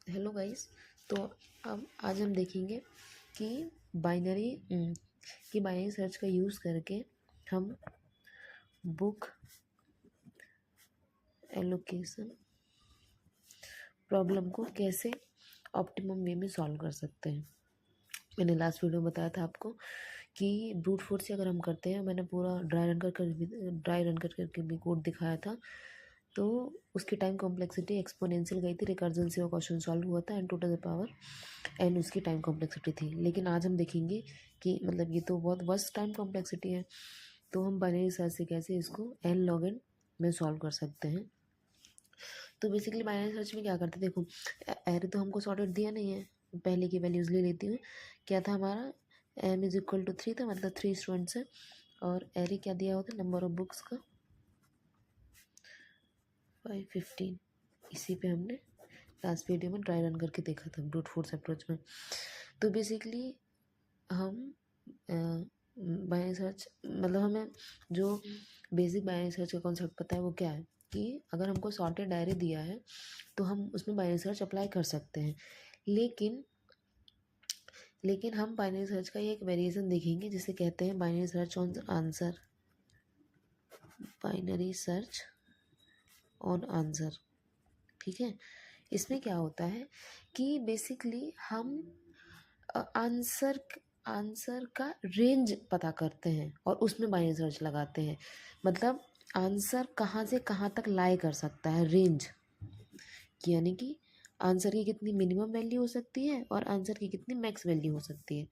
Hello guys. तो अब आज हम देखेंगे कि बाइनरी बाइनरी सर्च का यूज़ करके हम बुक एलोकेशन प्रॉब्लम को कैसे ऑप्टिमम वे में सॉल्व कर सकते हैं। मैंने लास्ट वीडियो में बताया था आपको कि ब्रूट फोर्स से अगर हम करते हैं, मैंने पूरा ड्राई रन कर करके भी कोड दिखाया था। तो उसकी टाइम कॉम्प्लेक्सिटी एक्सपोनेंशियल गई थी, रिकर्जन से वो क्वेश्चन सॉल्व हुआ था, N to the power N उसकी टाइम कॉम्प्लेक्सिटी थी। लेकिन आज हम देखेंगे कि मतलब ये तो बहुत वर्स्ट टाइम कॉम्प्लेक्सिटी है, तो हम बाइनरी सर्च से कैसे इसको एन लॉग एन में सॉल्व कर सकते हैं। तो बेसिकली बाइनरी सर्च में क्या करते हैं, देखो एरे तो हमको सॉर्टेड दिया नहीं है, पहले की वैल्यूज़ ले लेती हूँ। क्या था हमारा, एम इज इक्वल टू 3 था, मतलब 3 स्टूडेंट्स है, और एरे क्या दिया होता है, नंबर ऑफ बुक्स का 515। इसी पे हमने लास्ट वीडियो में ड्राई रन करके देखा था ब्रूट फोर्स अप्रोच में। तो बेसिकली हम बाइनरी सर्च मतलब हमें जो बेसिक बाइनरी सर्च का कॉन्सेप्ट पता है वो क्या है कि अगर हमको सॉर्टेड डायरी दिया है तो हम उसमें बाइनरी सर्च अप्लाई कर सकते हैं। लेकिन हम बाइनरी सर्च का ये एक वेरिएशन देखेंगे जिसे कहते हैं binary search on answer, binary search on answer. ठीक है, इसमें क्या होता है कि बेसिकली हम आंसर आंसर का रेंज पता करते हैं और उसमें बाइनरी सर्च लगाते हैं। मतलब आंसर कहाँ से कहाँ तक लाई कर सकता है, रेंज, यानी कि आंसर की कितनी मिनिमम वैल्यू हो सकती है और आंसर की कितनी मैक्स वैल्यू हो सकती है।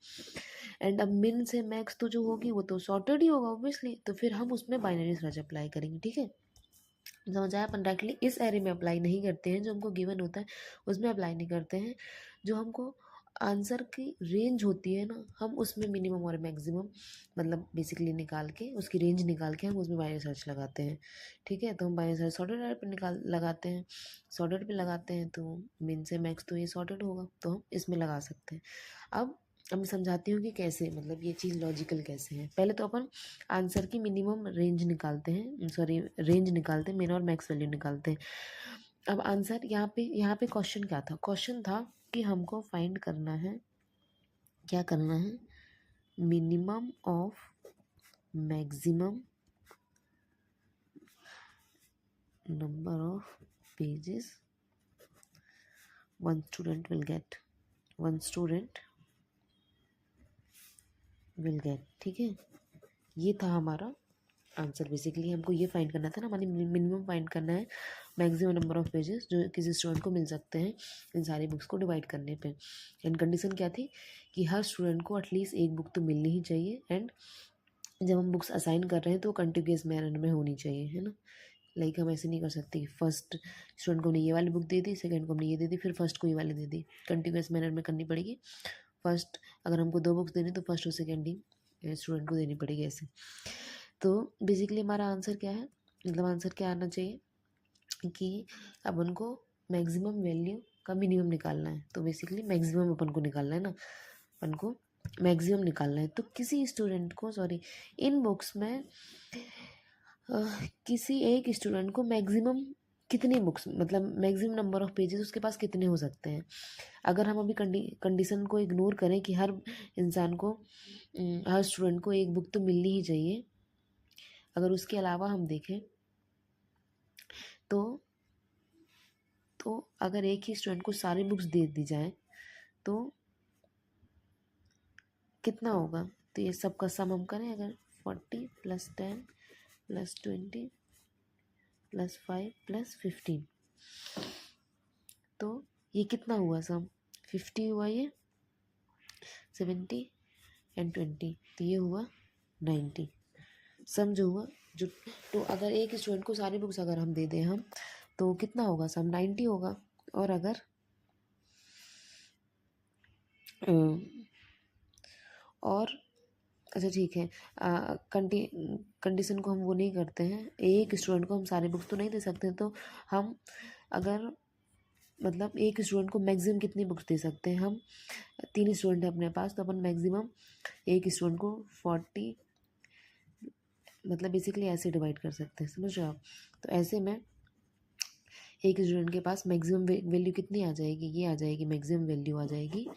एंड अब मिन से मैक्स तो जो होगी वो तो सॉर्टेड ही होगा ऑब्वियसली, तो फिर हम उसमें बाइनरी सर्च अप्लाई करेंगे। ठीक है, समझ आया। अपन डायरेक्टली इस एरे में अप्लाई नहीं करते हैं, जो हमको गिवन होता है उसमें अप्लाई नहीं करते हैं। जो हमको आंसर की रेंज होती है ना, हम उसमें मिनिमम और मैक्सिमम मतलब बेसिकली निकाल के उसकी रेंज निकाल के हम उसमें बाइनरी सर्च लगाते हैं। ठीक है, तो हम बाइनरी सर्च सॉर्टेड एरे पे लगाते हैं, सॉर्टेड पे लगाते हैं तो मिन से मैक्स तो ये सॉर्टेड होगा, तो हम इसमें लगा सकते हैं। अब मैं समझाती हूँ कि कैसे, मतलब ये चीज़ लॉजिकल कैसे है। पहले तो अपन आंसर की मिनिमम रेंज निकालते हैं, सॉरी रेंज निकालते हैं, मिन और मैक्स वैल्यू निकालते हैं। अब आंसर यहाँ पे क्वेश्चन क्या था, क्वेश्चन था कि हमको फाइंड करना है, क्या करना है, minimum of maximum number of pages one student will get. ठीक है, ये था हमारा आंसर। बेसिकली हमको ये फाइंड करना था ना, हमारी मिनिमम फाइंड करना है मैक्सिमम नंबर ऑफ पेजेस जो किसी स्टूडेंट को मिल सकते हैं इन सारी बुक्स को डिवाइड करने पे। एंड कंडीशन क्या थी कि हर स्टूडेंट को एटलीस्ट एक बुक तो मिलनी ही चाहिए, एंड जब हम बुक्स असाइन कर रहे हैं तो कंटिन्यूअस मैनर में होनी चाहिए, है ना। लाइक हम ऐसे नहीं कर सकते कि फर्स्ट स्टूडेंट को हमने ये वाली बुक दे दी, सेकंड को हमने ये दे दी, फिर फर्स्ट को ये वाली दे दी। कंटिन्यूअस मैनर में करनी पड़ेगी। फर्स्ट अगर हमको 2 बुक्स देनी तो फर्स्ट और सेकेंड ही स्टूडेंट को देनी पड़ेगी ऐसे। तो बेसिकली हमारा आंसर क्या है, मतलब आंसर क्या आना चाहिए कि अब उनको मैक्सिमम वैल्यू का मिनिमम निकालना है। तो बेसिकली मैक्सिमम अपन को निकालना है ना, अपन को मैक्सिमम निकालना है। तो किसी स्टूडेंट को, सॉरी, इन बुक्स में किसी एक स्टूडेंट को मैक्सिमम कितनी बुक्स, मतलब मैक्सिमम नंबर ऑफ पेजेस उसके पास कितने हो सकते हैं। अगर हम अभी कंडीशन को इग्नोर करें कि हर इंसान को, हर स्टूडेंट को एक बुक तो मिलनी ही चाहिए, अगर उसके अलावा हम देखें तो अगर एक ही स्टूडेंट को सारी बुक्स दे दी जाए तो कितना होगा। तो ये सबका सम हम करें, अगर 40 + 10 + 20 + 5 + 15, तो ये कितना हुआ सम, 50 हुआ, ये 70 एंड 20, तो ये हुआ 90 सम जो हुआ। जो तो अगर एक स्टूडेंट को सारी बुक्स अगर हम दे दें हम, तो कितना होगा सम, 90 होगा। और अगर और अच्छा ठीक है, कंडीशन को हम वो नहीं करते हैं, एक स्टूडेंट को हम सारी बुक्स तो नहीं दे सकते, तो हम अगर मतलब एक स्टूडेंट को मैक्सिमम कितनी बुक्स दे सकते हैं, हम 3 स्टूडेंट हैं अपने पास, तो अपन मैक्सिमम एक स्टूडेंट को 40, मतलब बेसिकली ऐसे डिवाइड कर सकते हैं, समझ रहे हो आप। तो ऐसे में एक स्टूडेंट के पास मैक्सिमम वैल्यू कितनी आ जाएगी, ये आ जाएगी, मैक्सिमम वैल्यू आ जाएगी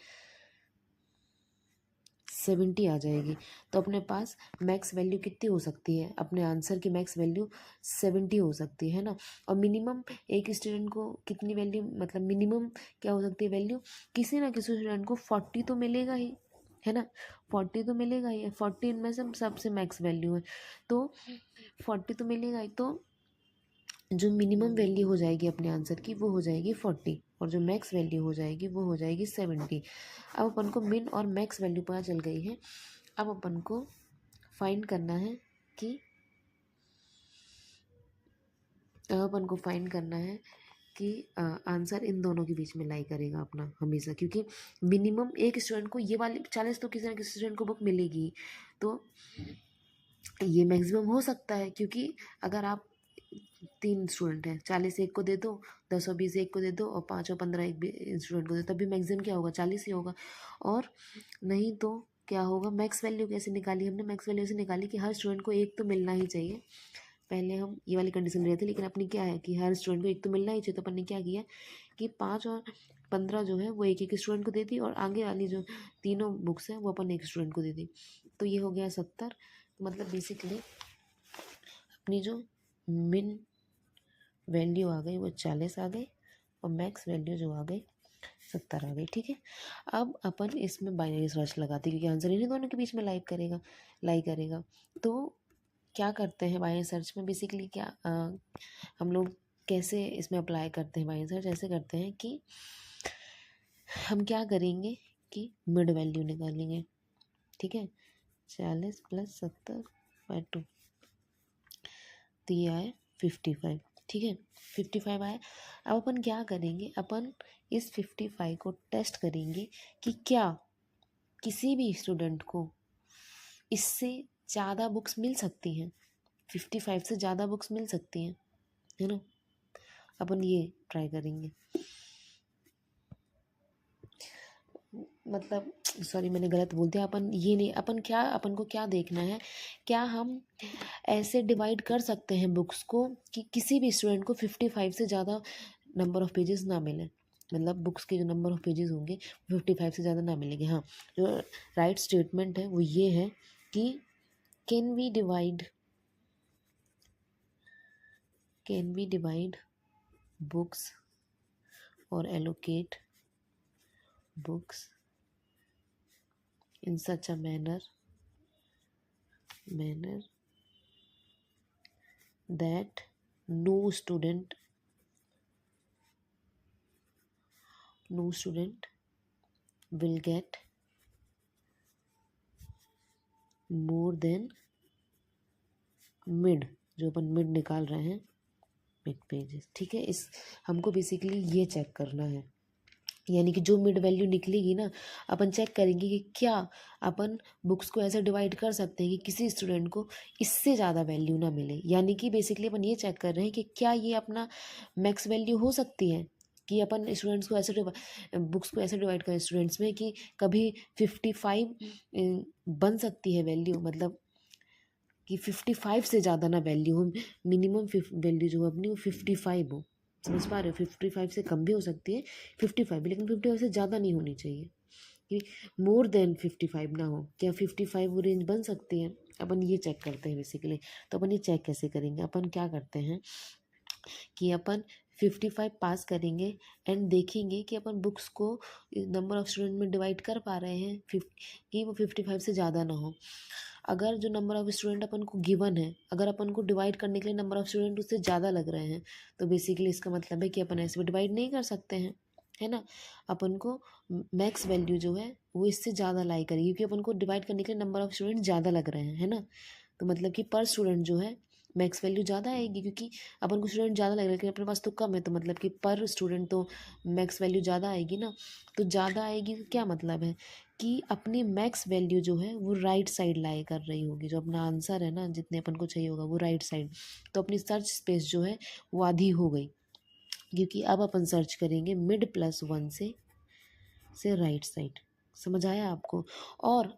70 आ जाएगी। तो अपने पास मैक्स वैल्यू कितनी हो सकती है, अपने आंसर की मैक्स वैल्यू 70 हो सकती है ना। और मिनिमम एक स्टूडेंट को कितनी वैल्यू, मतलब मिनिमम क्या हो सकती है वैल्यू, किसी ना किसी स्टूडेंट को 40 तो मिलेगा ही, है ना, 40 तो मिलेगा ही, 40 इनमें से सबसे मैक्स वैल्यू है, तो 40 तो मिलेगा ही। तो जो मिनिमम वैल्यू हो जाएगी अपने आंसर की वो हो जाएगी 40, और जो मैक्स वैल्यू हो जाएगी वो हो जाएगी 70। अब अपन को मिन और मैक्स वैल्यू पता चल गई है। अब अपन को फाइंड करना है कि आंसर इन दोनों के बीच में लाई करेगा अपना हमेशा, क्योंकि मिनिमम एक स्टूडेंट को ये वाली 40 तो किसी ना किसी स्टूडेंट को बुक मिलेगी, तो ये मैक्सिमम हो सकता है, क्योंकि अगर आप 3 स्टूडेंट हैं, 40 एक को दे दो, 10 और 20 एक को दे दो, और 5 और 15 एक भी स्टूडेंट को दे, तब भी मैक्सिमम क्या होगा, 40 ही होगा। और नहीं तो क्या होगा, मैक्स वैल्यू कैसे निकाली हमने, मैक्स वैल्यू से निकाली कि हर स्टूडेंट को एक तो मिलना ही चाहिए। पहले हम ये वाली कंडीशन ले रहे थे, लेकिन अपनी क्या है कि हर स्टूडेंट को एक तो मिलना ही चाहिए, तो अपन ने क्या किया कि 5 और 15 जो है वो एक एक स्टूडेंट को दे दी, और आगे वाली जो तीनों बुक्स हैं वो अपन एक स्टूडेंट को दे दी, तो ये हो गया 70। मतलब बेसिकली अपनी जो मिन वैल्यू आ गई वो 40 आ गई, और मैक्स वैल्यू जो आ गई 70 आ गई, ठीक है। अब अपन इसमें बाइनरी सर्च लगाते हैं, क्योंकि आंसर इन्हीं दोनों के बीच में लाई करेगा। तो क्या करते हैं बाइनरी सर्च में, बेसिकली क्या हम लोग कैसे इसमें अप्लाई करते हैं बाइनरी सर्च, ऐसे करते हैं कि हम क्या करेंगे कि मिड वैल्यू निकालेंगे, ठीक है। 40 + 70/2, तो ये आए 55, ठीक है, 55 आए। अब अपन क्या करेंगे, अपन इस 55 को टेस्ट करेंगे कि क्या किसी भी स्टूडेंट को इससे ज़्यादा बुक्स मिल सकती हैं, 55 से ज़्यादा बुक्स मिल सकती हैं, है ना। अपन ये ट्राई करेंगे, मतलब सॉरी मैंने गलत बोल दिया, अपन ये नहीं, अपन को क्या देखना है, क्या हम ऐसे डिवाइड कर सकते हैं बुक्स को कि किसी भी स्टूडेंट को 55 से ज़्यादा नंबर ऑफ़ पेजेस ना मिले, मतलब बुक्स के जो नंबर ऑफ़ पेजेस होंगे 55 से ज़्यादा ना मिलेंगे। हाँ, जो राइट स्टेटमेंट है वो ये है कि कैन वी डिवाइड बुक्स और allocate books in such a manner that no student will get more than mid, जो अपन मिड निकाल रहे हैं, मिड पेजेस, ठीक है। इस हमको बेसिकली ये चेक करना है, यानी कि जो मिड वैल्यू निकलेगी ना, अपन चेक करेंगे कि क्या अपन बुक्स को ऐसे डिवाइड कर सकते हैं कि किसी स्टूडेंट को इससे ज़्यादा वैल्यू ना मिले, यानी कि बेसिकली अपन ये चेक कर रहे हैं कि क्या ये अपना मैक्स वैल्यू हो सकती है, कि अपन स्टूडेंट्स को ऐसे बुक्स को ऐसे डिवाइड करें स्टूडेंट्स में कि कभी 55 बन सकती है वैल्यू, मतलब कि 55 से ज़्यादा ना वैल्यू हो, मिनिमम वैल्यू जो अपनी वो 55 हो, समझ पा रहे हो। 55 से कम भी हो सकती है 55, लेकिन 55 से ज़्यादा नहीं होनी चाहिए, कि मोर देन 55 ना हो। क्या 55 वो रेंज बन सकती है, अपन ये चेक करते हैं बेसिकली। तो अपन ये चेक कैसे करेंगे, अपन क्या करते हैं कि अपन 55 पास करेंगे एंड देखेंगे कि अपन बुक्स को नंबर ऑफ़ स्टूडेंट में डिवाइड कर पा रहे हैं कि वो 55 से ज़्यादा ना हो। अगर जो नंबर ऑफ़ स्टूडेंट अपन को गिवन है, अगर अपन को डिवाइड करने के लिए नंबर ऑफ़ स्टूडेंट उससे ज़्यादा लग रहे हैं, तो बेसिकली इसका मतलब है कि अपन ऐसे डिवाइड नहीं कर सकते हैं, है ना। अपन को मैक्स वैल्यू जो है वो इससे ज़्यादा लाई करेगी, क्योंकि अपन को डिवाइड करने के लिए नंबर ऑफ़ स्टूडेंट ज़्यादा लग रहे हैं, है ना। तो मतलब कि पर स्टूडेंट जो है मैक्स वैल्यू ज़्यादा आएगी, क्योंकि अपन को स्टूडेंट ज़्यादा लग रहा है लेकिन अपने पास तो कम है, तो मतलब कि पर स्टूडेंट तो मैक्स वैल्यू ज़्यादा आएगी ना। तो ज़्यादा आएगी तो क्या मतलब है कि अपनी मैक्स वैल्यू जो है वो राइट साइड लाई कर रही होगी, जो अपना आंसर है ना जितने अपन को चाहिए होगा वो राइट साइड। तो अपनी सर्च स्पेस जो है वो आधी हो गई, क्योंकि अब अपन सर्च करेंगे मिड +1 से राइट साइड। समझ आया आपको। और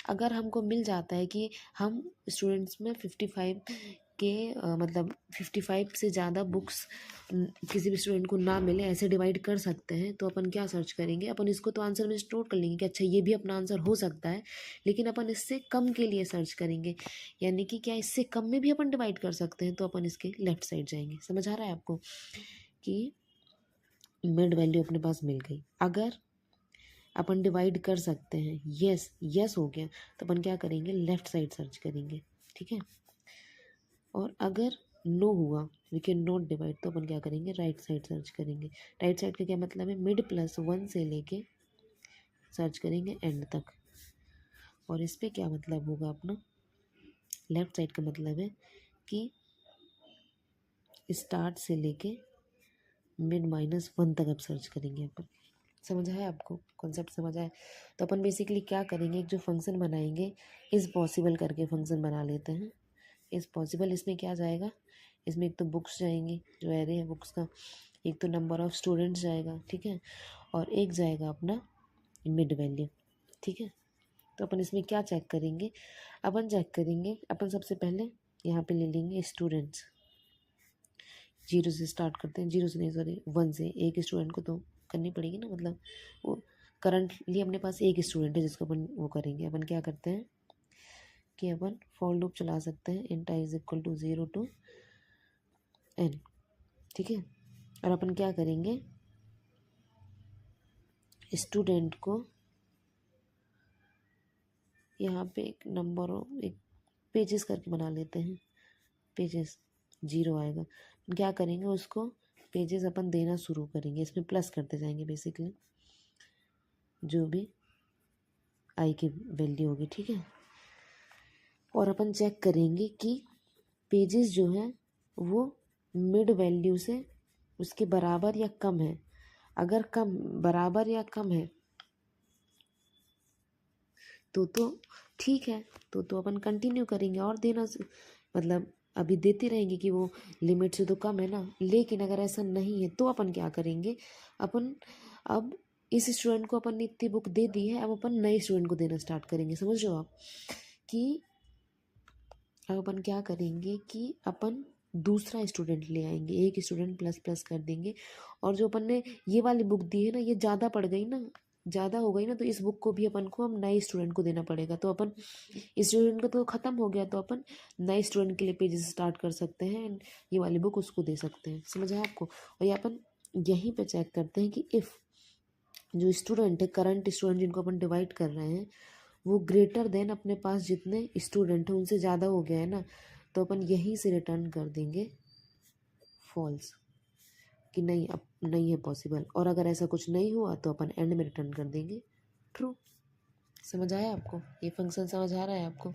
अगर हमको मिल जाता है कि हम स्टूडेंट्स में 55 के मतलब 55 से ज़्यादा बुक्स किसी भी स्टूडेंट को ना मिले ऐसे डिवाइड कर सकते हैं, तो अपन क्या सर्च करेंगे, अपन इसको तो आंसर में स्टोर कर लेंगे कि अच्छा ये भी अपना आंसर हो सकता है, लेकिन अपन इससे कम के लिए सर्च करेंगे, यानी कि क्या इससे कम में भी अपन डिवाइड कर सकते हैं, तो अपन इसके लेफ्ट साइड जाएंगे। समझ आ रहा है आपको कि मिड वैल्यू अपने पास मिल गई। अगर अपन डिवाइड कर सकते हैं, यस यस हो गया, तो अपन क्या करेंगे, लेफ्ट साइड सर्च करेंगे, ठीक है। और अगर नो हुआ, वी कैन नॉट डिवाइड, तो अपन क्या करेंगे, राइट साइड सर्च करेंगे। राइट साइड का क्या मतलब है, मिड प्लस 1 से लेके सर्च करेंगे एंड तक। और इस पे क्या मतलब होगा अपना, लेफ्ट साइड का मतलब है कि स्टार्ट से लेके मिड -1 तक अब सर्च करेंगे अपन। समझ आया आपको, कॉन्सेप्ट समझ आया। तो अपन बेसिकली क्या करेंगे, एक जो फंक्शन बनाएंगे, इज़ पॉसिबल करके फंक्शन बना लेते हैं। इज़ पॉसिबल, इसमें क्या जाएगा, इसमें एक तो बुक्स जाएंगी, जो एरे है बुक्स का, एक तो नंबर ऑफ़ स्टूडेंट्स जाएगा, ठीक है, और एक जाएगा अपना मिड वैल्यू, ठीक है। तो अपन इसमें क्या चेक करेंगे, अपन चेक करेंगे, अपन सबसे पहले यहाँ पे ले लेंगे स्टूडेंट्स, 0 से स्टार्ट करते हैं, 0 से नहीं सॉरी 1 से, एक स्टूडेंट को तो करनी पड़ेगी ना, मतलब वो करंटली अपने पास एक स्टूडेंट है जिसको अपन वो करेंगे। अपन क्या करते हैं कि अपन फॉर लूप चला सकते हैं, इंट i = 0 to n, ठीक है। और अपन क्या करेंगे, स्टूडेंट को यहाँ पे एक नंबर एक पेजेस करके बना लेते हैं, पेजेस 0 आएगा, क्या करेंगे उसको पेजेस अपन देना शुरू करेंगे, इसमें प्लस करते जाएंगे बेसिकली जो भी आई की वैल्यू होगी, ठीक है। और अपन चेक करेंगे कि पेजेस जो हैं वो मिड वैल्यू से उसके बराबर या कम है। अगर कम, बराबर या कम है तो ठीक है, तो अपन कंटिन्यू करेंगे और देना, मतलब अभी देते रहेंगे कि वो लिमिट से तो कम है ना। लेकिन अगर ऐसा नहीं है तो अपन क्या करेंगे, अपन अब इस स्टूडेंट को अपन ने इतनी बुक दे दी है, अब अपन नए स्टूडेंट को देना स्टार्ट करेंगे। समझ रहे हो आप कि अब अपन क्या करेंगे कि अपन दूसरा स्टूडेंट ले आएंगे, एक स्टूडेंट प्लस प्लस कर देंगे, और जो अपन ने ये वाली बुक दी है ना, ये ज़्यादा पड़ गई ना, ज़्यादा हो गई ना, तो इस बुक को भी अपन को हम नए स्टूडेंट को देना पड़ेगा। तो अपन स्टूडेंट का तो ख़त्म हो गया, तो अपन नए स्टूडेंट के लिए पेजेस स्टार्ट कर सकते हैं एंड ये वाली बुक उसको दे सकते हैं। समझ आया आपको। और ये अपन यहीं पे चेक करते हैं कि इफ़ जो स्टूडेंट है, करंट स्टूडेंट जिनको अपन डिवाइड कर रहे हैं, वो ग्रेटर देन अपने पास जितने स्टूडेंट हैं उनसे ज़्यादा हो गया है ना, तो अपन यहीं से रिटर्न कर देंगे फॉल्स, कि नहीं अब नहीं है पॉसिबल। और अगर ऐसा कुछ नहीं हुआ तो अपन एंड में रिटर्न कर देंगे ट्रू। समझ आया आपको, ये फंक्शन समझ आ रहा है आपको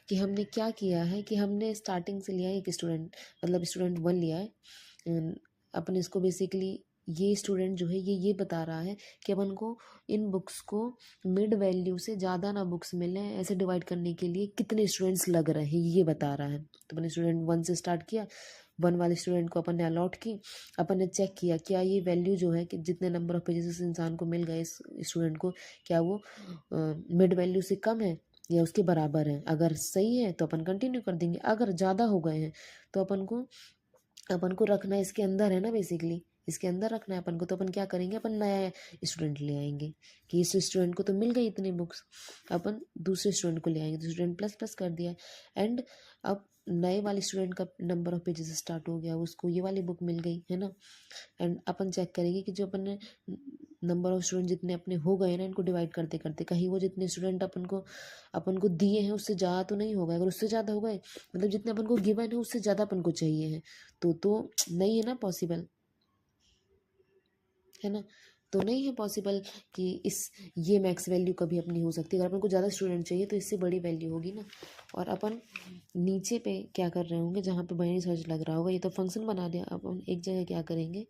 कि हमने क्या किया है, कि हमने स्टार्टिंग से लिया है एक स्टूडेंट, मतलब स्टूडेंट 1 लिया है। अपन इसको बेसिकली ये स्टूडेंट जो है ये बता रहा है कि अपन को इन बुक्स को मिड वैल्यू से ज़्यादा ना बुक्स मिले, ऐसे डिवाइड करने के लिए कितने स्टूडेंट्स लग रहे हैं ये बता रहा है। तो मैंने स्टूडेंट 1 से स्टार्ट किया, 1 वाले स्टूडेंट को अपन ने अलॉट की, अपन ने चेक किया क्या ये वैल्यू जो है कि जितने नंबर ऑफ पेजेस इस इंसान को मिल गए, इस स्टूडेंट को, क्या वो मिड वैल्यू से कम है या उसके बराबर है। अगर सही है तो अपन कंटिन्यू कर देंगे, अगर ज़्यादा हो गए हैं तो अपन को रखना इसके अंदर है ना, बेसिकली इसके अंदर रखना है अपन को। तो अपन क्या करेंगे, अपन नया स्टूडेंट ले आएंगे कि इस स्टूडेंट को तो मिल गई इतनी बुक्स, अपन दूसरे स्टूडेंट को ले आएंगे, तो स्टूडेंट प्लस प्लस कर दिया एंड अब नए वाले स्टूडेंट का नंबर ऑफ पेजेस स्टार्ट हो गया, उसको ये वाली बुक मिल गई है ना। एंड अपन चेक करेंगे कि जो अपन ने नंबर ऑफ स्टूडेंट जितने अपने हो गए ना, इनको डिवाइड करते करते कहीं वो जितने स्टूडेंट अपन को दिए हैं उससे ज़्यादा तो नहीं हो गए। अगर उससे ज़्यादा हो गए, मतलब जितने अपन को गिवन है उससे ज़्यादा अपन को चाहिए है, तो नहीं है ना पॉसिबल, है ना। तो नहीं है पॉसिबल कि ये मैक्स वैल्यू कभी अपनी हो सकती है। अगर अपन को ज़्यादा स्टूडेंट चाहिए तो इससे बड़ी वैल्यू होगी ना। और अपन नीचे पे क्या कर रहे होंगे, जहाँ पे बाइनरी सर्च लग रहा होगा, ये तो फंक्शन बना दिया। अपन एक जगह क्या करेंगे,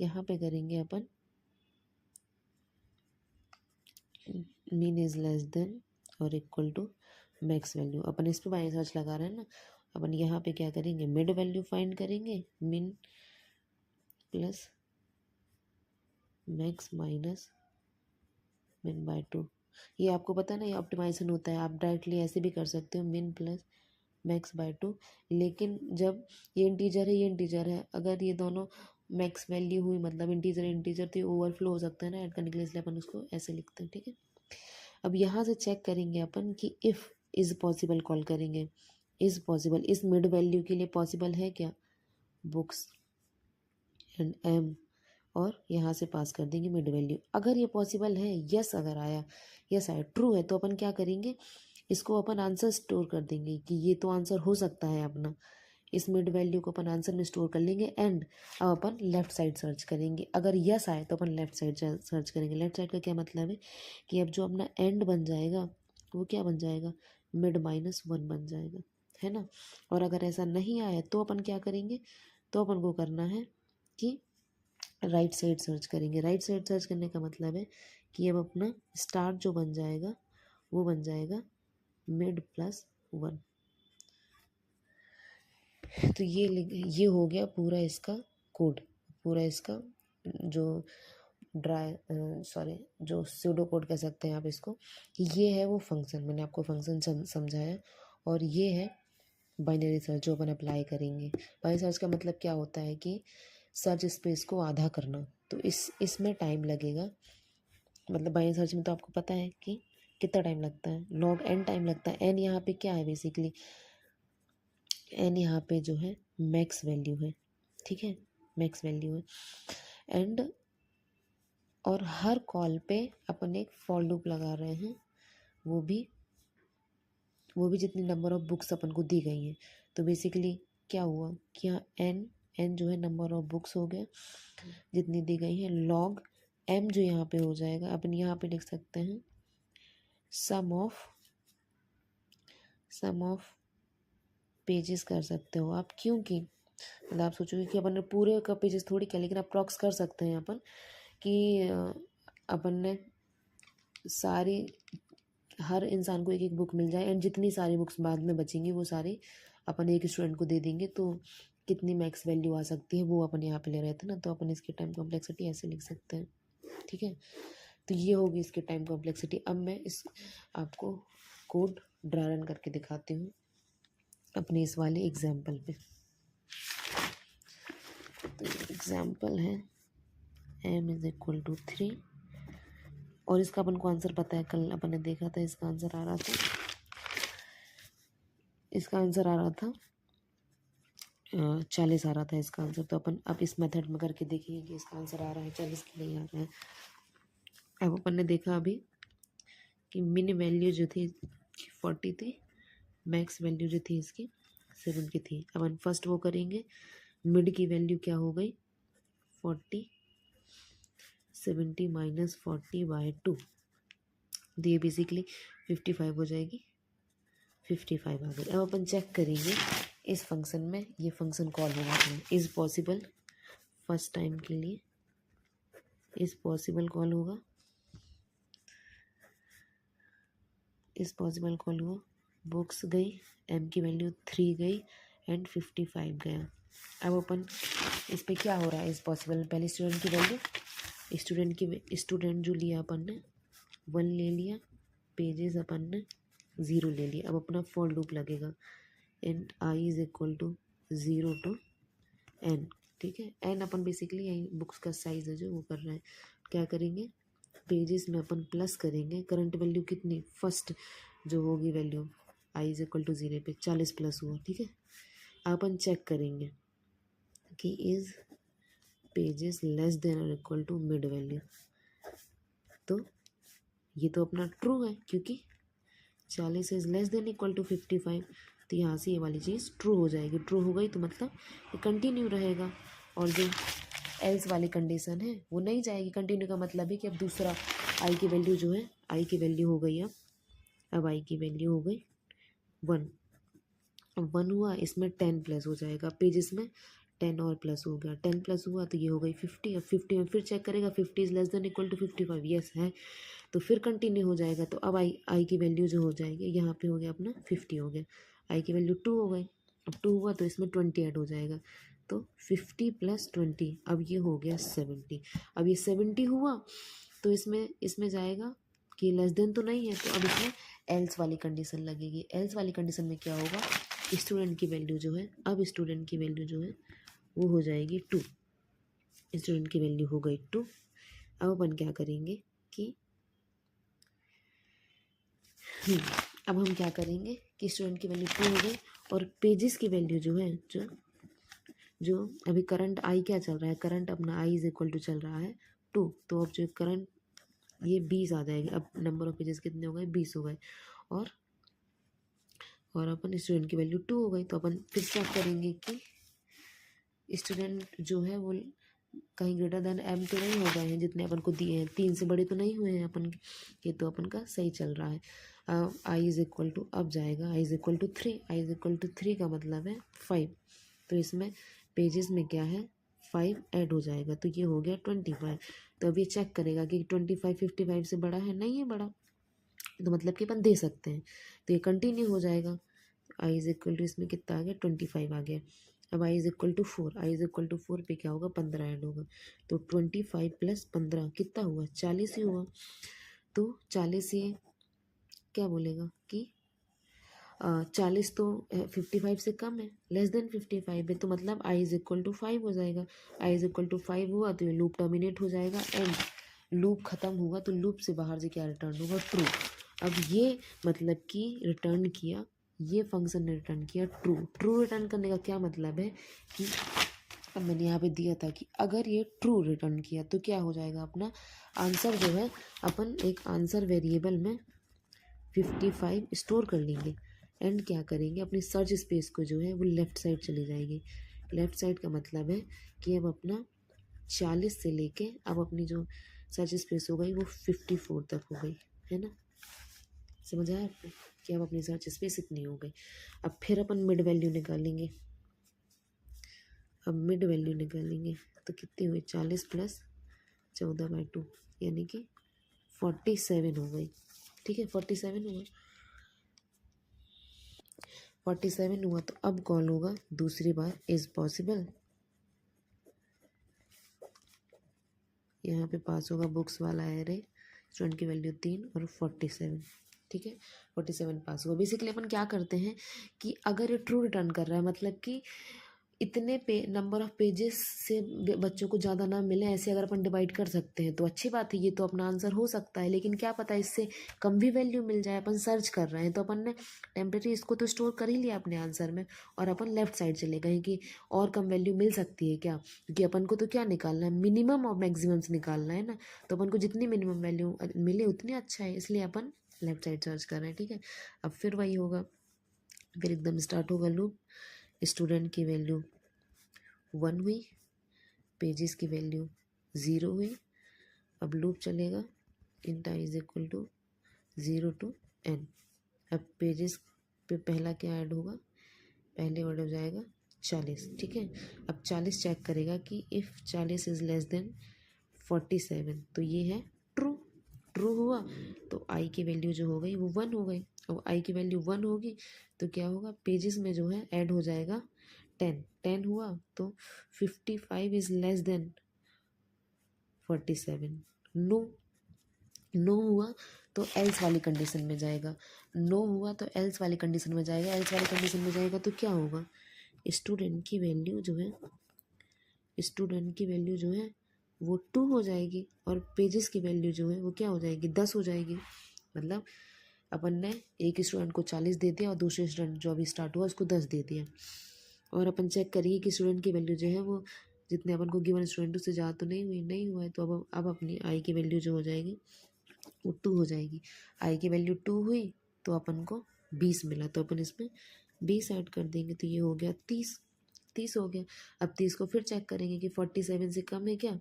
यहाँ पे करेंगे अपन मीन इज लेस देन और इक्वल टू मैक्स वैल्यू। अपन इस पे बाइनरी सर्च लगा रहे हैं ना, अपन यहाँ पे क्या करेंगे, मिड वैल्यू फाइंड करेंगे, मिन प्लस मैक्स माइनस मिन बाय 2। ये आपको पता है ना, ये ऑप्टिमाइजेशन होता है, आप डायरेक्टली ऐसे भी कर सकते हो, मिन प्लस मैक्स बाय 2। लेकिन जब ये इंटीजर है ये इंटीजर है, अगर ये दोनों मैक्स वैल्यू हुई मतलब इंटीजर इंटीजर तो ये ओवरफ्लो हो सकता है ना ऐड करने के लिए, इसलिए अपन उसको ऐसे लिखते हैं। ठीक है, अब यहाँ से चेक करेंगे अपन कि इफ़ इज़ पॉसिबल कॉल करेंगे। इज़ पॉसिबल इस मिड वैल्यू के लिए पॉसिबल है क्या, बुक्स एंड एम, और यहाँ से पास कर देंगे मिड वैल्यू। अगर ये पॉसिबल है, यस अगर आया, यस आया, ट्रू है, तो अपन क्या करेंगे, इसको अपन आंसर स्टोर कर देंगे कि ये तो आंसर हो सकता है अपना। इस मिड वैल्यू को अपन आंसर में स्टोर कर लेंगे एंड अब अपन लेफ्ट साइड सर्च करेंगे। अगर यस आए तो अपन लेफ्ट साइड सर्च करेंगे। लेफ्ट साइड का क्या मतलब है कि अब जो अपना एंड बन जाएगा वो क्या बन जाएगा, मिड -1 बन जाएगा, है ना। और अगर ऐसा नहीं आया तो अपन क्या करेंगे, तो अपन को करना है कि राइट साइड सर्च करेंगे। राइट साइड सर्च करने का मतलब है कि अब अपना स्टार्ट जो बन जाएगा वो बन जाएगा मिड +1। तो ये हो गया पूरा इसका कोड, पूरा इसका जो जो सूडो कोड कह सकते हैं आप इसको। ये है वो फंक्शन, मैंने आपको फंक्शन समझाया। और ये है बाइनरी सर्च जो अपन अप्लाई करेंगे। बाइनरी सर्च का मतलब क्या होता है कि सर्च स्पेस को आधा करना, तो इसमें टाइम लगेगा। मतलब बाइनरी सर्च में तो आपको पता है कि कितना टाइम लगता है, लॉग एन टाइम लगता है। एन यहाँ पे क्या है, बेसिकली एन यहाँ पे जो है मैक्स वैल्यू है, ठीक है, मैक्स वैल्यू है। एंड और हर कॉल पे अपन एक फॉर लूप लगा रहे हैं, वो भी जितनी नंबर ऑफ बुक्स अपन को दी गई हैं। तो बेसिकली क्या हुआ कि यहाँ एन जो है नंबर ऑफ बुक्स हो गया जितनी दी गई है, लॉग एम जो यहाँ पे हो जाएगा, अपन यहाँ पे लिख सकते हैं सम ऑफ पेजेस कर सकते हो आप, क्योंकि मतलब आप सोचोगे कि अपन ने पूरे का पेजेस थोड़ी किया, लेकिन अप्रॉक्स कर सकते हैं अपन कि अपन ने सारी हर इंसान को एक एक बुक मिल जाए एंड जितनी सारी बुक्स बाद में बचेंगी वो सारी अपन एक स्टूडेंट को दे देंगे, तो कितनी मैक्स वैल्यू आ सकती है वो अपन यहाँ पे ले रहे थे ना। तो अपन इसकी टाइम कॉम्प्लेक्सिटी ऐसे लिख सकते हैं, ठीक है। तो ये होगी इसकी टाइम कॉम्प्लेक्सिटी। अब मैं इस आपको कोड ड्रा रन करके दिखाती हूँ अपने इस वाले एग्जाम्पल पे। तो एग्जाम्पल है m = 3 और इसका अपन को आंसर पता है, कल अपन ने देखा था इसका आंसर आ रहा था, इसका आंसर आ रहा था 40 आ रहा था इसका आंसर। तो अपन अब इस मेथड में करके देखेंगे कि इसका आंसर आ रहा है 40 की नहीं आ रहा है। अब अपन ने देखा अभी कि मिन वैल्यू जो थी 40 थी, मैक्स वैल्यू जो थी इसकी 70 थी। अब अपन फर्स्ट वो करेंगे, मिड की वैल्यू क्या हो गई 40, 70 - 40/2, तो ये बेसिकली 55 हो जाएगी, 55 आ गई। अब अपन चेक करेंगे इस फंक्शन में, ये फंक्शन कॉल होगा अपना इज़ पॉसिबल, फर्स्ट टाइम के लिए इज़ पॉसिबल कॉल होगा, इज़ पॉसिबल कॉल हुआ, बुक्स गई, एम की वैल्यू 3 गई एंड 55 गया। अब अपन इस पे क्या हो रहा है, इज़ पॉसिबल पहले स्टूडेंट की वैल्यू, स्टूडेंट जो लिया अपन ने 1 ले लिया, पेजेस अपन ने 0 ले लिया। अब अपना फॉर लूप लगेगा एंड i = 0 to n, ठीक है। एन अपन बेसिकली यही बुक्स का साइज है जो वो कर रहे हैं। क्या करेंगे, पेजेस में अपन प्लस करेंगे, करंट वैल्यू कितनी फर्स्ट जो होगी वैल्यू i = 0 पे 40 प्लस हुआ, ठीक है। अपन चेक करेंगे कि इज़ पेजेस < मिड वैल्यू, तो ये तो अपना ट्रू है क्योंकि 40 इज़ < 55, तो यहाँ से ये वाली चीज़ ट्रू हो जाएगी। ट्रू हो गई तो मतलब ये कंटिन्यू रहेगा, और जो एल्स वाली कंडीशन है वो नहीं जाएगी। कंटिन्यू का मतलब है कि अब दूसरा आई की वैल्यू जो है, आई की वैल्यू हो गई अब आई की वैल्यू हो गई 1, अब 1 हुआ, इसमें 10 प्लस हो जाएगा, पेजेस में 10 और प्लस हो गया, 10 प्लस हुआ तो ये हो गई 50। अब 50 में फिर चेक करेगा 50 इज़ < 55, यस है, तो फिर कंटिन्यू हो जाएगा। तो अब आई की वैल्यू जो हो जाएगी यहाँ पे हो गया अपना 50 हो गया, आई की वैल्यू 2 हो गई, अब 2 हुआ तो इसमें 20 ऐड हो जाएगा, तो 50 + 20, अब ये हो गया 70। अब ये 70 हुआ तो इसमें जाएगा कि लेस देन तो नहीं है, तो अब इसमें एल्स वाली कंडीशन लगेगी। एल्स वाली कंडीशन में क्या होगा स्टूडेंट की वैल्यू जो है, अब स्टूडेंट की वैल्यू जो है वो हो जाएगी 2। स्टूडेंट की वैल्यू हो गई 2। अब अपन क्या करेंगे कि अब हम क्या करेंगे कि स्टूडेंट की वैल्यू 2 हो गई और पेजेस की वैल्यू जो है, जो अभी करंट आई क्या चल रहा है, करंट अपना आई इज इक्वल टू चल रहा है 2। तो अब जो करंट ये 20 आ जाएगी। अब नंबर ऑफ पेजेस कितने हो गए, 20 हो गए। और अपन स्टूडेंट की वैल्यू 2 हो गई। तो अपन फिर चेक करेंगे कि स्टूडेंट जो है वो कहीं ग्रेटर देन एम तो नहीं हो गए हैं जितने अपन को दिए हैं, 3 से बड़े तो नहीं हुए हैं अपन के, तो अपन का सही चल रहा है। आई इज इक्वल टू अब जाएगा i is equal to 3। I is equal to 3 का मतलब है 5। तो इसमें पेजेस में क्या है, 5 ऐड हो जाएगा, तो ये हो गया 25। तो अब ये चेक करेगा कि 25 55 से बड़ा है, नहीं है बड़ा, तो मतलब कि अपन दे सकते हैं। तो ये कंटिन्यू हो जाएगा। आई इज इक्वल टू इसमें कितना आ गया, 25 आ गया। अब i is equal to 4। I is equal to 4 पे क्या होगा, 15 ऐड होगा। तो 25 प्लस 15 कितना हुआ, 40 ही हुआ। तो 40 ये क्या बोलेगा कि 40 तो 55 से कम है, लेस देन 55 है, तो मतलब आई इज इक्वल टू 5 हो जाएगा। आई इज इक्वल टू 5 हुआ तो ये लूप टर्मिनेट हो जाएगा एंड लूप खत्म होगा, तो लूप से बाहर से क्या रिटर्न होगा, ट्रू। अब ये मतलब कि रिटर्न किया, ये फंक्शन ने रिटर्न किया ट्रू। ट्रू रिटर्न करने का क्या मतलब है कि अब मैंने यहाँ पे दिया था कि अगर ये ट्रू रिटर्न किया तो क्या हो जाएगा, अपना आंसर जो है अपन एक आंसर वेरिएबल में 55 स्टोर कर लेंगे एंड क्या करेंगे, अपनी सर्च स्पेस को जो है वो लेफ़्ट साइड चली जाएगी। लेफ़्ट साइड का मतलब है कि अब अपना 40 से लेके अब अपनी जो सर्च स्पेस हो गई वो 54 तक हो गई, है ना। समझ आया आपको कि अब अपनी सर्च स्पेस इतनी हो गई। अब फिर अपन मिड वैल्यू निकालेंगे। अब मिड वैल्यू निकालेंगे तो कितनी हुई, 40 प्लस 14/2 यानी कि 47 हो गई। ठीक है, 47 हुआ। 47 हुआ तो अब कॉल होगा दूसरी बार इज पॉसिबल। यहाँ पे पास होगा बुक्स वाला एरे, स्टूडेंट की वैल्यू 3 और 47। ठीक है, 47 पास हुआ। बेसिकली अपन क्या करते हैं कि अगर ये ट्रू रिटर्न कर रहा है मतलब कि इतने पे नंबर ऑफ पेजेस से बच्चों को ज़्यादा ना मिले, ऐसे अगर अपन डिवाइड कर सकते हैं तो अच्छी बात है, ये तो अपना आंसर हो सकता है। लेकिन क्या पता इससे कम भी वैल्यू मिल जाए, अपन सर्च कर रहे हैं तो अपन ने टेम्परेरी इसको तो स्टोर कर ही लिया अपने आंसर में और अपन लेफ्ट साइड चले गए कि और कम वैल्यू मिल सकती है क्या, क्योंकि अपन को तो क्या निकालना है, मिनिमम और मैक्सिमम्स निकालना है ना। तो अपन को जितनी मिनिमम वैल्यू मिले उतनी अच्छा है, इसलिए अपन लेफ्ट साइड सर्च कर रहे हैं। ठीक है, अब फिर वही होगा, फिर एकदम स्टार्ट होगा लूप। स्टूडेंट की वैल्यू 1 हुई, पेजेस की वैल्यू 0 हुई। अब लूप चलेगा int I is equal to 0 to n। अब पेजेस पे पहला क्या ऐड होगा, पहले वर्ड हो जाएगा 40। ठीक है, अब 40 चेक करेगा कि इफ़ 40 इज़ लेस देन 47 तो ये है ट्रू। ट्रू हुआ तो आई की वैल्यू जो हो गई वो 1 हो गई। अब आई की वैल्यू 1 होगी तो क्या होगा, पेजेस में जो है ऐड हो जाएगा 10। 10 हुआ तो 55 is less than 47। No, no हुआ तो एल्स वाली कंडीशन में जाएगा। नो हुआ तो एल्स वाली कंडीशन में जाएगा। एल्स वाली कंडीशन में जाएगा तो क्या होगा, स्टूडेंट की वैल्यू जो है, स्टूडेंट की वैल्यू जो है वो 2 हो जाएगी और पेजेस की वैल्यू जो है वो क्या हो जाएगी, 10 हो जाएगी। मतलब अपन ने एक स्टूडेंट को 40 दे दिया और दूसरे स्टूडेंट जो अभी स्टार्ट हुआ उसको 10 दे दिया। और अपन चेक करिए कि स्टूडेंट की वैल्यू जो है वो जितने अपन को गिवन स्टूडेंट उससे ज़्यादा तो नहीं हुआ है। तो अब अपनी आई की वैल्यू जो हो जाएगी वो 2 हो जाएगी। आई की वैल्यू 2 हुई तो अपन को 20 मिला, तो अपन इसमें 20 ऐड कर देंगे तो ये हो गया 30। 30 हो गया। अब 30 को फिर चेक करेंगे कि 47 से कम है क्या,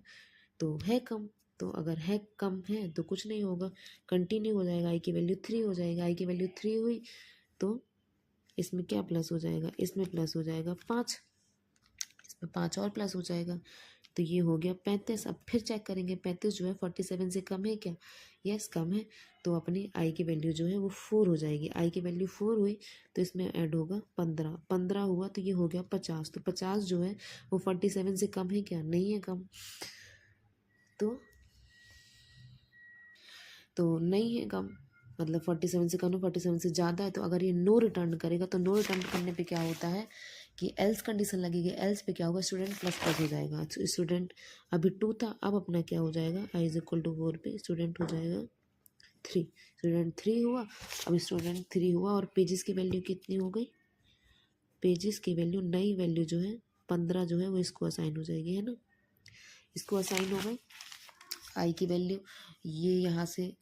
तो है कम। तो अगर है कम है तो कुछ नहीं होगा, कंटिन्यू हो जाएगा। आई की वैल्यू 3 हो जाएगा। आई की वैल्यू 3 हुई तो इसमें क्या प्लस हो जाएगा, इसमें प्लस हो जाएगा 5, इसमें 5 और प्लस हो जाएगा तो ये हो गया 35। अब फिर चेक करेंगे 35 जो है 47 से कम है क्या, यस कम है। तो अपनी आई की वैल्यू जो है वो 4 हो जाएगी। आई की वैल्यू 4 हुई तो इसमें ऐड होगा 15। 15 हुआ तो ये हो गया 50। तो 50 जो है वो 47 से कम है क्या, नहीं है कम। तो नहीं है कम। मतलब 47 से कम है, 47 से ज़्यादा है, तो अगर ये नो रिटर्न करेगा तो नो रिटर्न करने पे क्या होता है कि एल्स कंडीशन लगेगी। एल्स पे क्या होगा, स्टूडेंट प्लस प्लस हो जाएगा। स्टूडेंट अभी 2 था, अब अपना क्या हो जाएगा, आई इज इक्वल टू 4 पे स्टूडेंट हो जाएगा 3। स्टूडेंट 3 हुआ। अब स्टूडेंट 3 हुआ और पेजेस की वैल्यू कितनी हो गई, पेजेस की वैल्यू नई वैल्यू जो है 15 जो है वो इसको असाइन हो जाएगी, है ना। इसको असाइन हो गई आई की वैल्यू, ये यहाँ से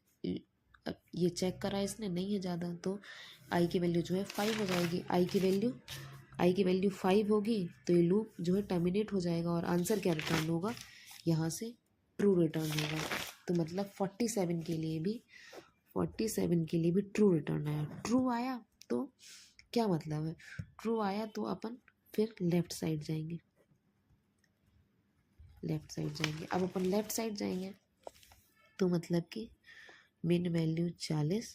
ये चेक करा इसने, नहीं है ज़्यादा, तो आई की वैल्यू जो है 5 हो जाएगी। आई की वैल्यू 5 होगी तो ये लूप जो है टर्मिनेट हो जाएगा और आंसर क्या रिटर्न होगा, यहाँ से ट्रू रिटर्न होगा। तो मतलब 47 के लिए भी 47 के लिए भी ट्रू रिटर्न आया। ट्रू आया तो क्या मतलब है, ट्रू आया तो अपन फिर लेफ्ट साइड जाएंगे, लेफ्ट साइड जाएंगे। अब अपन लेफ्ट साइड जाएंगे तो मतलब कि मिन वैल्यू 40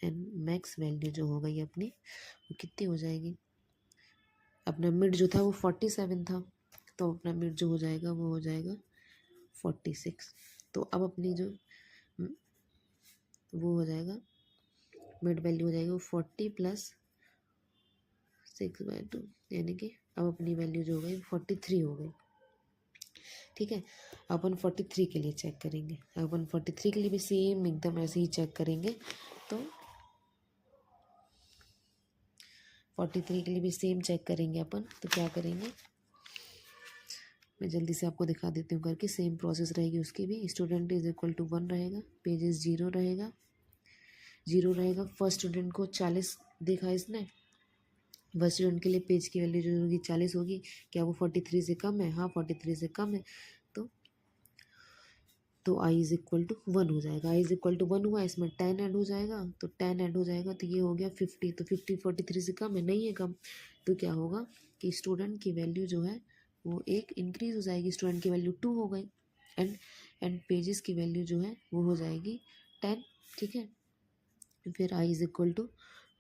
एंड मैक्स वैल्यू जो हो गई अपनी वो कितनी हो जाएगी, अपना मिड जो था वो 47 था, तो अपना मिड जो हो जाएगा वो हो जाएगा 46। तो अब अपनी जो वो हो जाएगा मिड वैल्यू हो जाएगी वो 40 प्लस 6/2, यानी कि अब अपनी वैल्यू जो हो गई 43 हो गई। ठीक है, अपन 43 के लिए चेक करेंगे। अपन 43 के लिए भी सेम एकदम ऐसे ही चेक करेंगे। तो 43 के लिए भी सेम चेक करेंगे अपन। तो क्या करेंगे, मैं जल्दी से आपको दिखा देती हूँ करके। सेम प्रोसेस रहेगी उसकी भी। स्टूडेंट इज इक्वल टू 1 रहेगा, पेजेस 0 रहेगा, 0 रहेगा। फर्स्ट स्टूडेंट को 40 देखा इसने, फर्स्ट स्टूडेंट के लिए पेज की वैल्यू जो होगी 40 होगी। क्या वो 43 से कम है, हाँ 43 से कम है। तो आई इज इक्वल टू 1 हो जाएगा। आई इज इक्वल टू 1 हुआ, इसमें 10 ऐड हो जाएगा, तो 10 ऐड हो जाएगा तो ये हो गया 50। तो 50 43 से कम है, नहीं है कम, तो क्या होगा कि स्टूडेंट की वैल्यू जो है वो एक इंक्रीज हो जाएगी। स्टूडेंट की वैल्यू 2 हो गई एंड पेजेस की वैल्यू जो है वो हो जाएगी 10। ठीक है, फिर आई इज इक्वल टू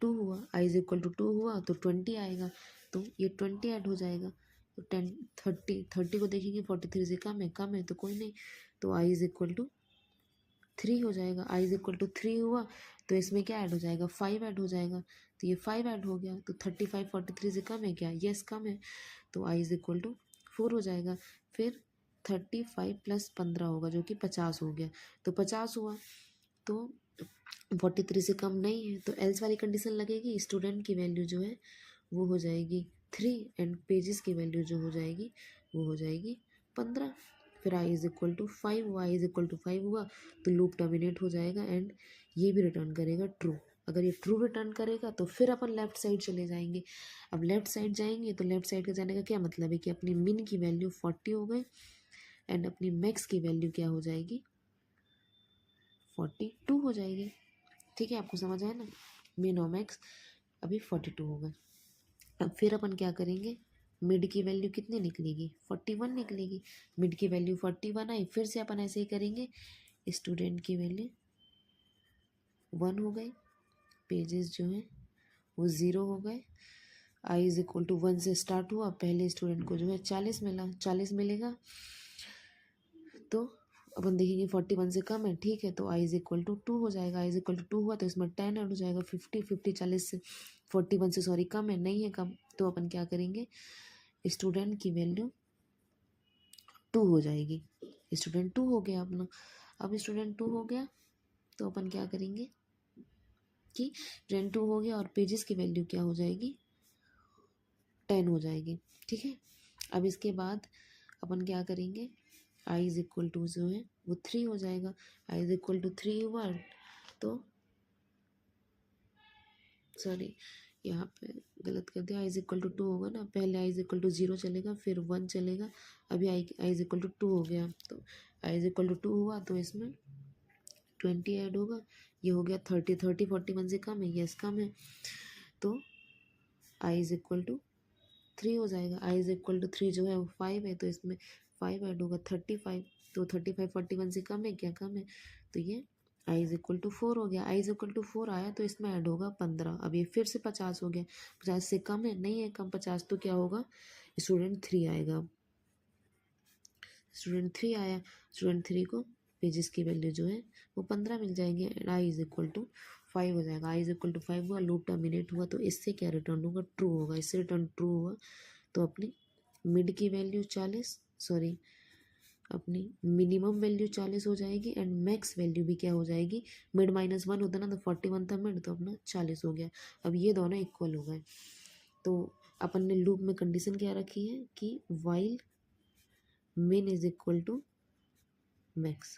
2 हुआ, आई इज इक्वल टू 2 हुआ तो 20 आएगा, तो ये 20 ऐड हो जाएगा। तो 10 30 को देखेंगे 43 से कम है तो कोई नहीं, तो आई इज इक्वल टू 3 हो जाएगा। आई इज इक्वल टू 3 हुआ तो इसमें क्या ऐड हो जाएगा, 5 ऐड हो जाएगा, तो ये 5 ऐड हो गया। तो 35 43 से कम है क्या, यस कम है, तो आई इज इक्वल टू 4 हो जाएगा। फिर 35 प्लस 15 होगा जो कि 50 हो गया, तो 50 हुआ। तो 43 से कम नहीं है, तो एल्स वाली कंडीशन लगेगी। स्टूडेंट की वैल्यू जो है वो हो जाएगी 3 एंड पेजेस की वैल्यू जो हो जाएगी वो हो जाएगी 15। फिर आई इज इक्वल टू 5 हुआ, आई इज इक्वल टू 5 हुआ तो लूप टर्मिनेट हो जाएगा एंड ये भी रिटर्न करेगा ट्रू। अगर ये ट्रू रिटर्न करेगा तो फिर अपन लेफ्ट साइड चले जाएंगे। अब लेफ्ट साइड जाएंगे तो लेफ्ट साइड का जाने का क्या मतलब है कि अपनी मिन की वैल्यू 40 हो गई एंड अपनी मैक्स की वैल्यू क्या हो जाएगी 42 हो जाएगी। ठीक है, आपको समझ आया ना, मिन और मैक्स अभी 42 हो गए। अब फिर अपन क्या करेंगे, मिड की वैल्यू कितनी निकलेगी 41 निकलेगी। मिड की वैल्यू 41 आई, फिर से अपन ऐसे ही करेंगे। स्टूडेंट की वैल्यू 1 हो गई, पेजेस जो हैं वो 0 हो गए। आई इज इक्वल टू 1 से स्टार्ट हुआ, पहले स्टूडेंट को जो है 40 मिला, 40 मिलेगा तो अपन देखेंगे 41 से कम है, ठीक है, तो आई इज इक्वल टू 2 हो जाएगा। आई इज इक्वल टू 2 हुआ तो इसमें 10 ऐड हो जाएगा। 50 40 से 41 से सॉरी कम है, नहीं है कम, तो अपन क्या करेंगे, स्टूडेंट की वैल्यू 2 हो जाएगी। स्टूडेंट 2 हो गया अपना। अब स्टूडेंट 2 हो गया तो अपन क्या करेंगे कि स्टूडेंट 2 हो गया और पेजेस की वैल्यू क्या हो जाएगी 10 हो जाएगी। ठीक है, अब इसके बाद अपन क्या करेंगे, आई इज इक्वल टू जो है वो 3 हो जाएगा। आई इज इक्वल टू 3 हुआ तो सॉरी यहाँ पे गलत कर दिया, आई इज इक्वल टू 2 होगा ना, पहले आई इज इक्वल टू 0 चलेगा फिर 1 चलेगा, अभी आई इज इक्वल टू 2 हो गया, तो आई इज इक्वल टू 2 हुआ तो इसमें 20 ऐड होगा, ये हो गया 30। 41 से कम है, यस कम है, तो आई इज इक्वल टू 3 हो जाएगा। आई इज इक्वल टू 3 जो है वो 5 है, तो इसमें 5 ऐड होगा 35, तो 35 41 से कम है क्या, कम है, तो ये आई इज इक्वल टू 4 हो गया। आई इज इक्वल टू 4 आया तो इसमें ऐड होगा 15। अब ये फिर से 50 हो गया, 50 से कम है, नहीं है कम 50, तो क्या होगा स्टूडेंट 3 आएगा। स्टूडेंट 3 आया, स्टूडेंट 3 को पेजेस की वैल्यू जो है वो 15 मिल जाएंगे and I is equal to 5 हो जाएगा। आई इज इक्वल टू 5 हुआ, लूप टर्मिनेट हुआ, तो इससे क्या रिटर्न होगा, ट्रू होगा। इससे रिटर्न ट्रू हुआ तो अपनी मिड की वैल्यू 40, सॉरी अपनी मिनिमम वैल्यू 40 हो जाएगी एंड मैक्स वैल्यू भी क्या हो जाएगी, मिड -1 होता ना तो 41 था मिड, तो अपना 40 हो गया। अब ये दोनों इक्वल हो गए। तो अपन ने लूप में कंडीशन क्या रखी है कि वाइल मिन इज इक्वल टू मैक्स,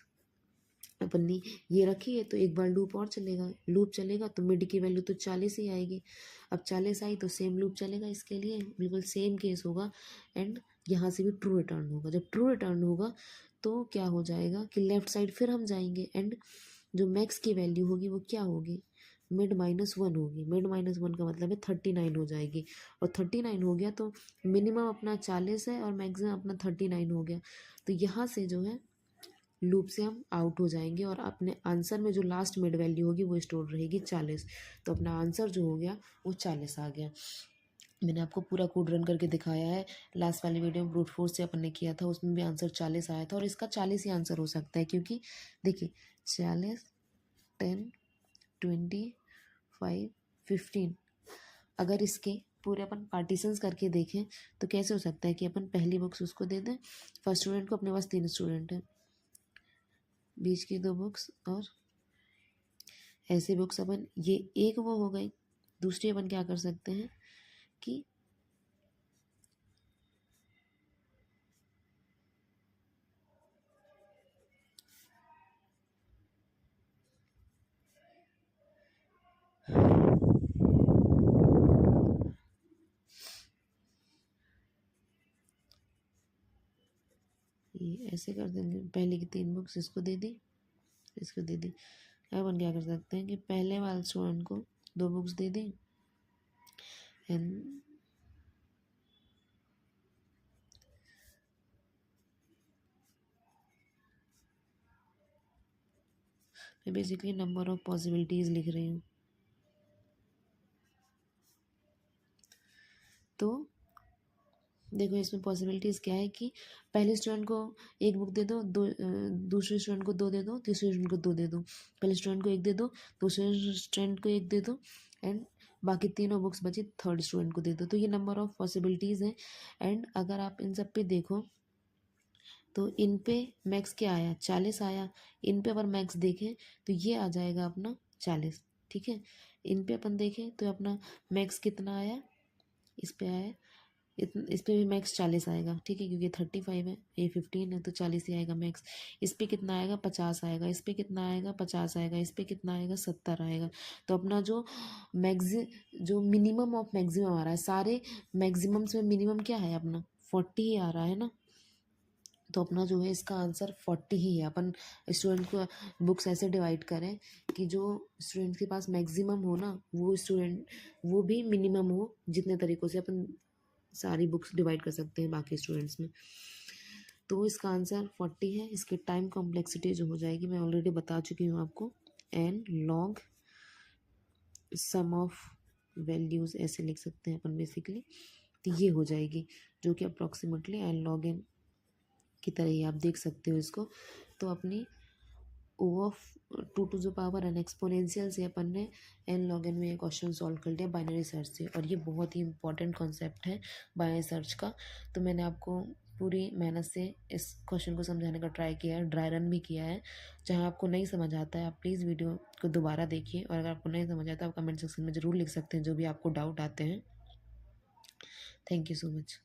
अपन ने ये रखी है। तो एक बार लूप और चलेगा, लूप चलेगा तो मिड की वैल्यू तो 40 ही आएगी। अब 40 आई तो सेम लूप चलेगा इसके लिए, बिल्कुल सेम केस होगा एंड यहाँ से भी ट्रू रिटर्न होगा। जब ट्रू रिटर्न होगा तो क्या हो जाएगा कि लेफ्ट साइड फिर हम जाएंगे एंड जो मैक्स की वैल्यू होगी वो क्या होगी, मिड -1 होगी। मिड -1 का मतलब है 39 हो जाएगी, और 39 हो गया तो मिनिमम अपना 40 है और मैक्सिमम अपना 39 हो गया। तो यहाँ से जो है लूप से हम आउट हो जाएंगे और अपने आंसर में जो लास्ट मिड वैल्यू होगी वो स्टोर रहेगी 40। तो अपना आंसर जो हो गया वो 40 आ गया। मैंने आपको पूरा कोड रन करके दिखाया है। लास्ट वाली वीडियो में ब्रूट फोर्स से अपन ने किया था, उसमें भी आंसर 40 आया था और इसका 40 ही आंसर हो सकता है, क्योंकि देखिए 40, 10, 20, 5, 15, अगर इसके पूरे अपन पार्टीशंस करके देखें तो कैसे हो सकता है कि अपन पहली बुक्स उसको दे दें, फर्स्ट स्टूडेंट को, अपने पास 3 स्टूडेंट हैं, बीच की 2 बुक्स और ऐसे बुक्स अपन, ये एक वो हो गई। दूसरी अपन क्या कर सकते हैं कि ये ऐसे कर देंगे, पहले की 3 बुक्स इसको दे दी, इसको दे दी। अब अपन क्या कर सकते हैं कि पहले वाले स्टूडेंट को 2 बुक्स दे दी एंड मैं बेसिकली नंबर ऑफ पॉसिबिलिटीज़ लिख रही हूँ। तो देखो इसमें पॉसिबिलिटीज़ क्या है कि पहले स्टूडेंट को 1 बुक दे दो, दूसरे स्टूडेंट को 2 दे दो, तीसरे स्टूडेंट को 2 दे दो, पहले स्टूडेंट को 1 दे दो, दूसरे स्टूडेंट को 1 दे दो एंड बाकी तीनों बुक्स बची थर्ड स्टूडेंट को दे दो। तो ये नंबर ऑफ पॉसिबिलिटीज़ हैं एंड अगर आप इन सब पे देखो तो इन पे मैक्स क्या आया, 40 आया। इन पे अगर मैक्स देखें तो ये आ जाएगा अपना 40, ठीक है। इन पे अपन देखें तो अपना मैक्स कितना आया, इस पे आया इस पे भी मैक्स 40 आएगा, ठीक है, क्योंकि 35 है, ये 15 है तो 40 ही आएगा मैक्स। इस पे कितना आएगा, 50 आएगा। इस पे कितना आएगा, 50 आएगा। इस पे कितना आएगा, 70 आएगा। तो अपना जो मिनिमम ऑफ मैक्सिमम आ रहा है, सारे मैक्सिमम्स में मिनिमम क्या है अपना 40 ही आ रहा है ना। तो अपना जो है इसका आंसर 40 ही है। अपन स्टूडेंट को बुक्स ऐसे डिवाइड करें कि जो स्टूडेंट के पास मैक्सिमम हो ना, वो स्टूडेंट वो भी मिनिमम हो। जितने तरीक़ों से अपन सारी बुक्स डिवाइड कर सकते हैं बाकी स्टूडेंट्स में। तो इसका आंसर 40 है। इसकी टाइम कॉम्प्लेक्सिटी जो हो जाएगी मैं ऑलरेडी बता चुकी हूँ आपको, N log sum of values ऐसे लिख सकते हैं अपन बेसिकली। तो ये हो जाएगी जो कि अप्रॉक्सीमेटली एन लॉग एन की तरह ही आप देख सकते हो इसको। तो अपनी O of 2 to the power n exponential से अपन ने एन लॉग एन में ये क्वेश्चन सॉल्व कर लिया बाइनरी सर्च से, और ये बहुत ही इंपॉर्टेंट कॉन्सेप्ट है बाइनरी सर्च का। तो मैंने आपको पूरी मेहनत से इस क्वेश्चन को समझाने का ट्राई किया है, ड्राई रन भी किया है। जहाँ आपको नहीं समझ आता है आप प्लीज़ वीडियो को दोबारा देखिए, और अगर आपको नहीं समझ आता आप कमेंट सेक्शन में ज़रूर लिख सकते हैं जो भी आपको डाउट आते हैं। Thank you so much.